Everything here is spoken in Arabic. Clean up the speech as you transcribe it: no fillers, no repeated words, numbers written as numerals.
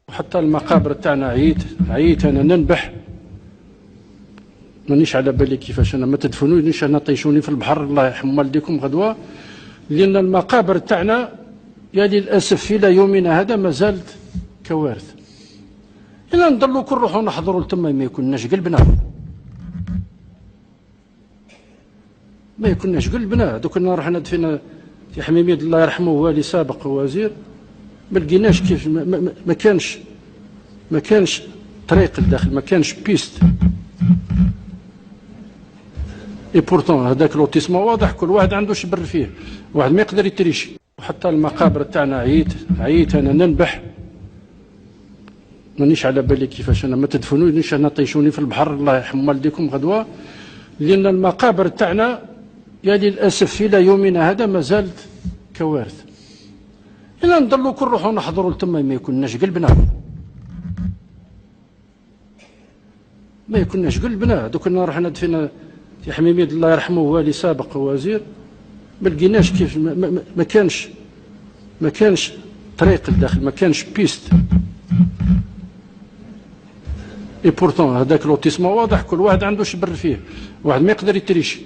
وحتى المقابر تاعنا عييت انا ننبح، مانيش على بالي كيفاش انا ما تدفنونيش، انا طيشوني في البحر الله يرحم والديكم غدوه، لان المقابر تاعنا يا للاسف الى يومنا هذا ما زالت كوارث. الا نضلوا كل نروحوا نحضروا لتما ما يكونناش قلبنا، ما يكونناش قلبنا. دوك كنا رحنا دفينا في حميميد الله يرحمه والي سابق ووزير، ما لقيناش كيف ما كانش طريق الداخل، ما كانش بيست. اي بورتون هذاك لوتيسمون واضح، كل واحد عنده شبر فيه، واحد ما يقدر يتريشي. وحتى المقابر تاعنا عييت انا ننبح، مانيش على بالي كيفاش انا ما تدفنونيش، انا طيشوني في البحر الله يرحم والديكم غدوه، لان المقابر تاعنا يا للاسف الى يومنا هذا ما زالت كوارث. الا نضلوا كل نروحوا نحضروا لتما ما يكونناش قلبنا، ما يكونناش قلبنا. دوك كنا رحنا دفينا في حميميد الله يرحمه والي سابق ووزير، ما لقيناش كيف ما كانش طريق الداخل، ما كانش بيست. اي بورتون هذاك لوتيسمون واضح، كل واحد عنده شبر فيه، واحد ما يقدر يتريشي.